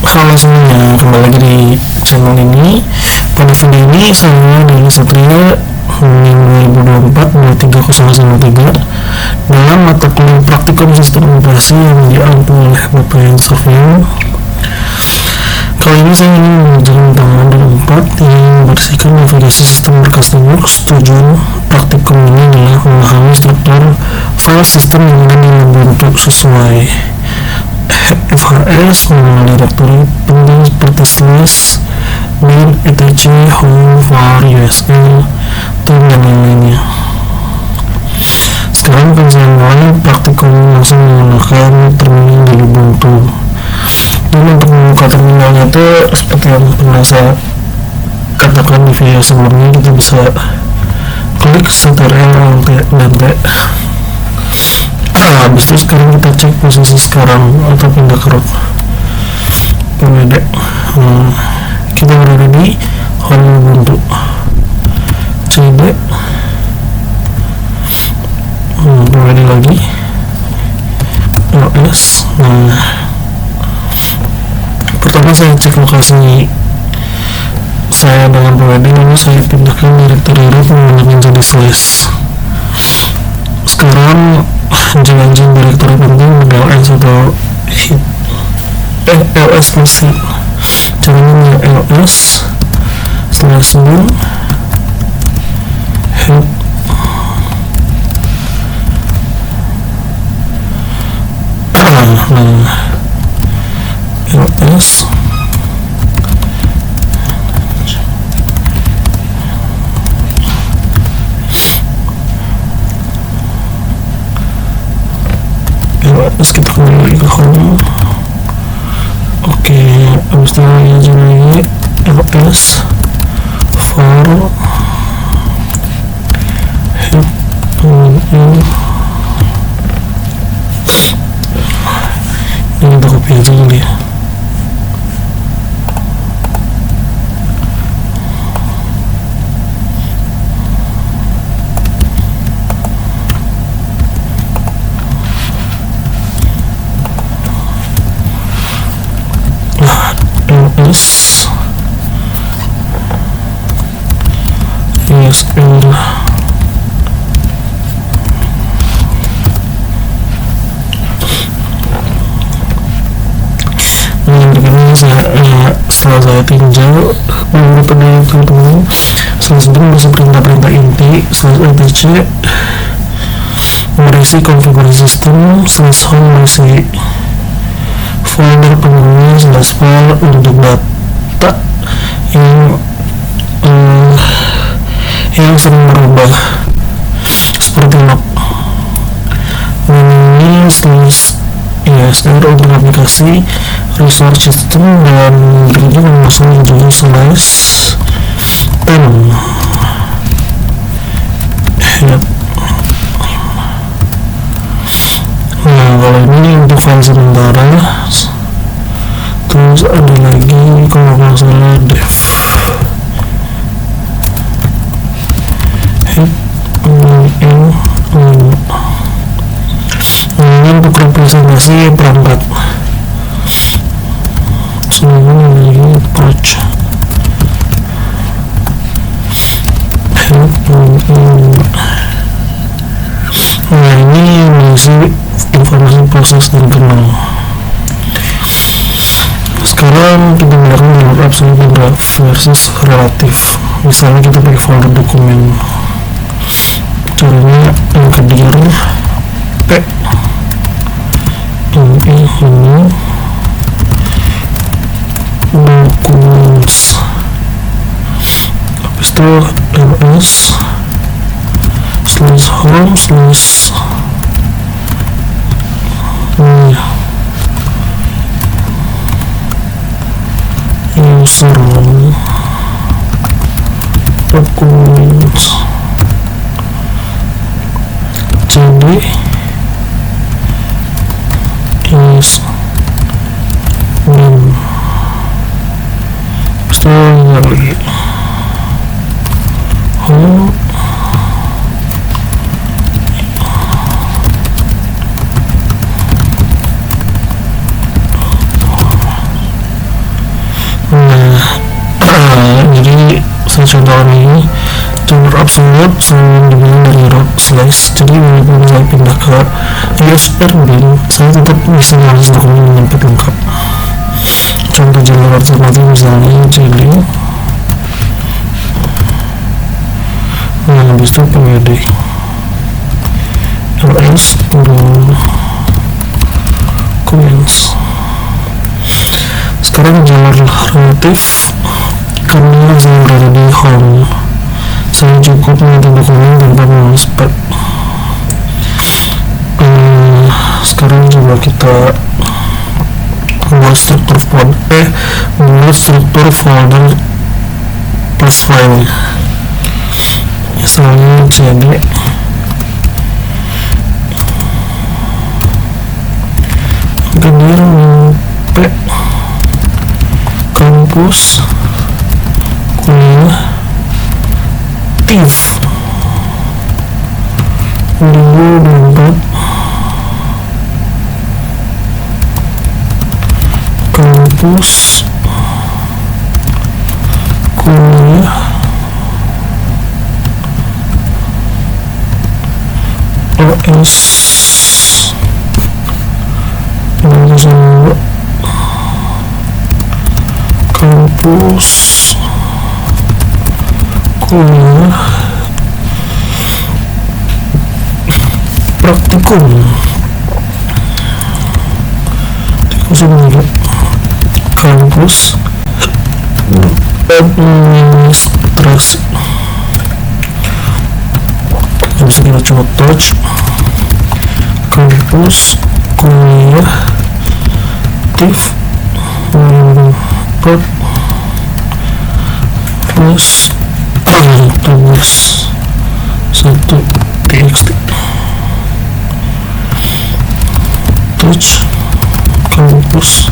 Halo semuanya, kembali lagi di channel ini. Pada video ini saya dari Satria Union 2024-23013 dalam mata kuliah praktikum sistem operasi yang diampu oleh Bapak Yensur. Kali ini saya ingin mengajarkan tentang modul 4 yang membersihkan navigasi sistem berkas Linux. Tujuan praktikum ini adalah memahami struktur file sistem yang membentuk sesuai FHS, mengenal direktori penting seperti slash, bin, etc, home, var, usl, dan lain-lainnya. Sekarang akan saya mulai praktikum langsung menggunakan terminal dari Ubuntu. Dan untuk membuka terminalnya itu seperti yang pernah saya katakan di video sebelumnya, kita bisa klik Ctrl dan T. Habis itu sekarang kita cek posisi sekarang atau pindah ke root PWD. Kita berada di home Ubuntu. CD PWD lagi OS. Pertama saya cek lokasi saya dalam PWD, lalu saya pindahkan direktori root menggunakan jadi slash. Sekarang jangan direktori penting ls atau hit ls plus hit. Caranya ls slash bin hit ls terus kita kembali ke home. Oke, habis itu aja lagi ls var hit ini kita copy aja dulu ya. ls usl setelah saya tinjau beberapa dari teman-teman, selanjutnya bisa perintah-perintah inti /etc berisi konfigurasi sistem, /home berisi folder pengguna, /file untuk data yang sering berubah seperti log, ini /usr untuk aplikasi resource system, dan berikutnya masuk juga /10. Kalau ini untuk file sementara. Terus ada lagi kalau nggak salah dev ini untuk representasi perangkat. Selanjutnya lagi approach ini mengisi informasi proses dan kernel. Sekarang kita menggunakan jalur absolute versus relatif. Misalnya kita pakai folder dokumen, caranya angkat dir p ini documents, habis itu ls /home user documents cd is bin. Setelah lagi home Saya contohkan ini jalur absolut selalu dibilang dari road slash, jadi walaupun saya pindah ke USR bin, saya tetap bisa mengakses dokumen dengan lengkap. Contoh jalur alternatif misalnya jadi habis itu PWD LS comments. Sekarang jalur relatif, karena saya berada di home, saya cukup mengetik dokumen tanpa menulis pad. Sekarang coba kita buat struktur folder plus file, misalnya cd kemudian p kampus kuliah TIF 2024 kampus kuliah OS kampus kuliah praktikum kampus administrasi. Bisa kita coba touch kampus kuliah TIF 2024 plus tugas 1 txt touch kampus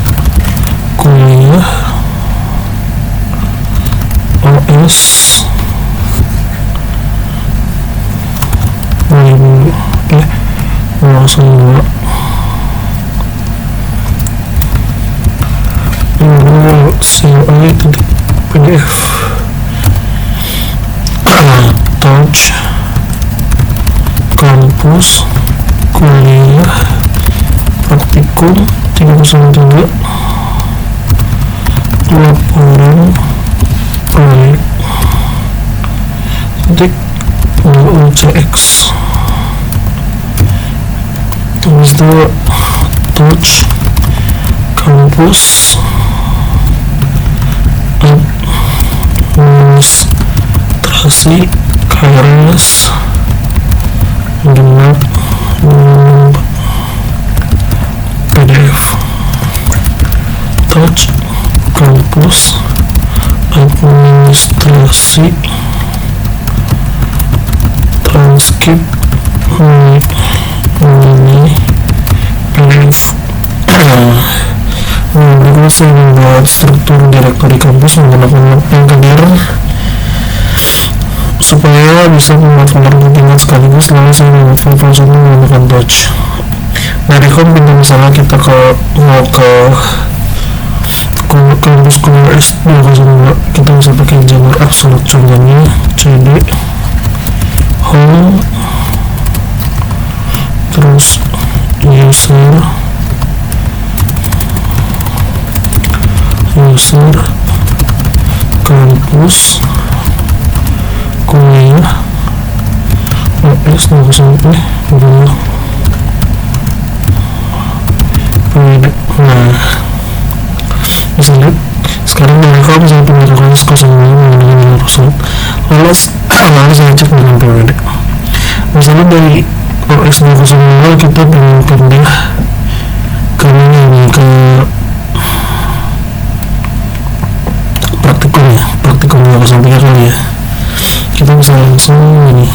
kuliah OS 2002 CLI.pdf touch kampus kuliah praktikum 303 laporan proyek titik UCX. Habis itu touch kampus administrasi KRS dengan PDF touch kampus administrasi transkrip ini PDF. Dulu saya membuat struktur direktori kampus menggunakan engineer supaya bisa membuat folder tingkat sekaligus, lalu saya membuat file ini menggunakan touch. Nah, di pindah misalnya kita mau ke kampus kuliah S202, kita bisa pakai jalur absolut, contohnya cd home terus user kampus kuliah OS sampai dulu. Nah, bisa lihat sekarang dari kalau saya pindah ke OS 05 dengan absolut, lalu saya cek dengan PWD. Misalnya dari OS 02 kita pengen pindah ke praktikum 03 kali ya, kita bisa langsung ini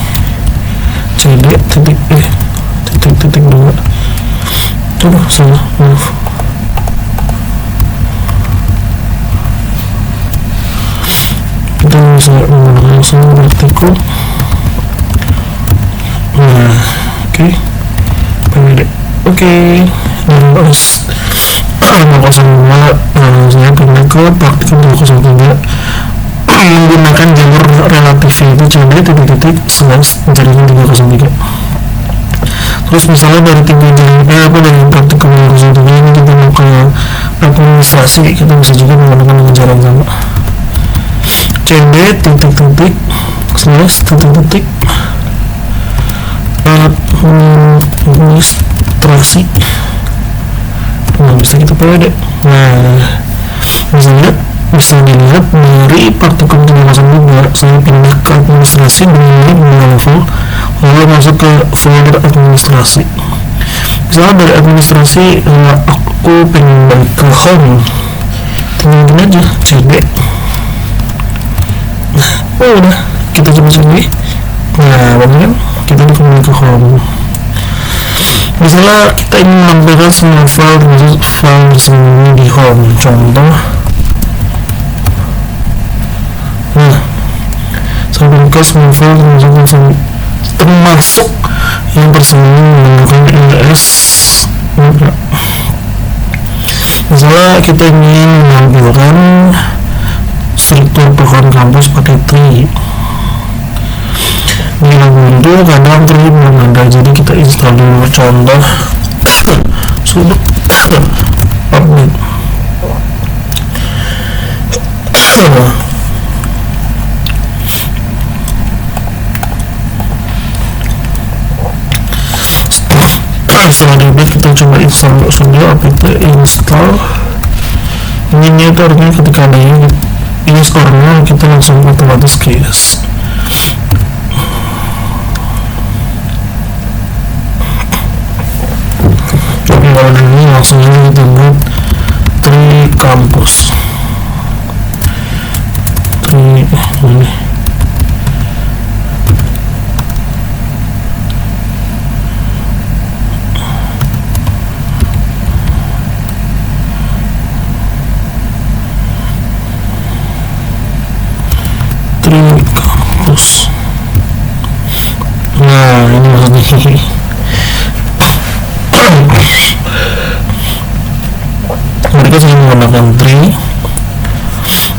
cd titik 2 coba salah maaf, kita bisa menggunakan langsung praktikum. Nah, oke. Dari OS 502 saya pindah ke praktikum 203 menggunakan jalur relatif yaitu CD titik-titik slash jaringan 303. Terus misalnya dari dari praktikum 303 ini kita mau ke administrasi, kita bisa juga menggunakan dengan cara yang sama, CD titik-titik slash titik-titik administrasi. Nah, bisa kita pilih deh. Nah, misalnya bisa dilihat dari praktikum 302 saya pindah ke administrasi dengan level, lalu masuk ke folder administrasi. Misalnya dari administrasi aku pengen balik ke home, tinggal gini aja CD. Oh udah, kita coba sini. Nah bener kan, kita udah kembali ke home. Misalnya kita ingin menampilkan semua file tersembunyi di home, contoh saya buka semua file termasuk yang bersembunyi menggunakan ls. Misalnya kita ingin menampilkan struktur pohon kampus pakai tree. Di Ubuntu kadang tree belum ada, jadi kita install dulu, contoh sudo update. Setelah diupdate kita coba install sudo apt install. Ini itu artinya ketika ada use or kita langsung otomatis case. Tapi kalau ini langsung aja kita buat tree campus, tree ini. Kampus. Nah ini maksudnya mereka sering menggunakan tree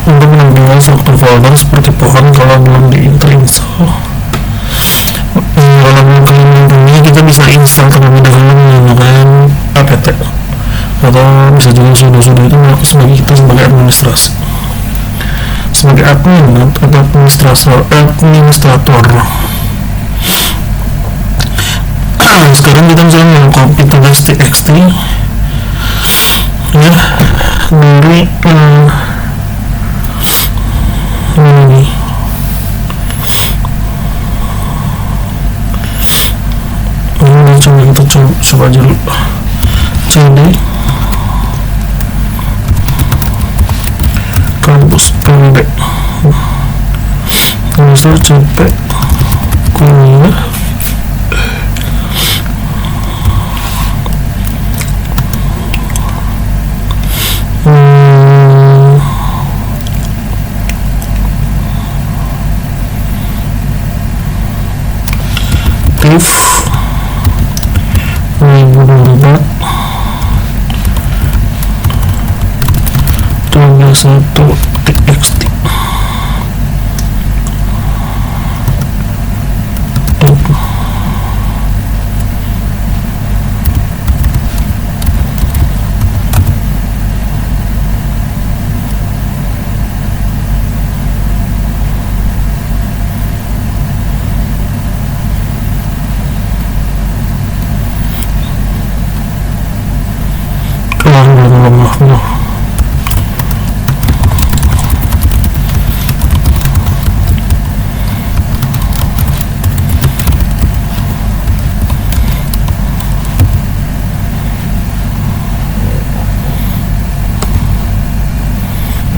untuk menampilkan struktur folder seperti pohon kalau belum terinstall. Kalau belum kalian kita bisa install terlebih dahulu menggunakan apt, atau bisa juga sudo itu sebagai kita sebagai administrasi, sebagai admin atau administrator. Sekarang kita bisa mengcopy tugas txt ya dari ini. Ini coba kita coba aja dulu cd kampus pendek, bisa cepet kuliah TIF 2024 1 txt.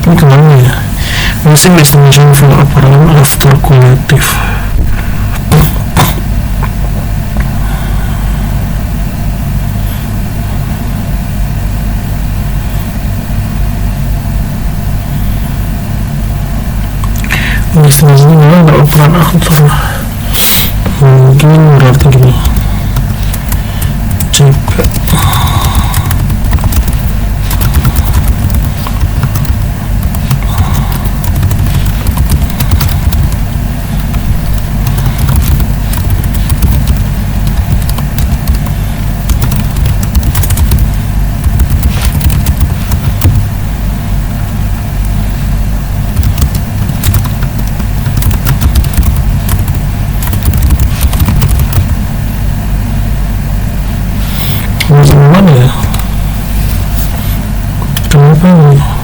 Ini kemana ya? Missing destination for apparel after collective. Di sini memang ada ukuran after. Mungkin berarti gini. Cepet. kenapa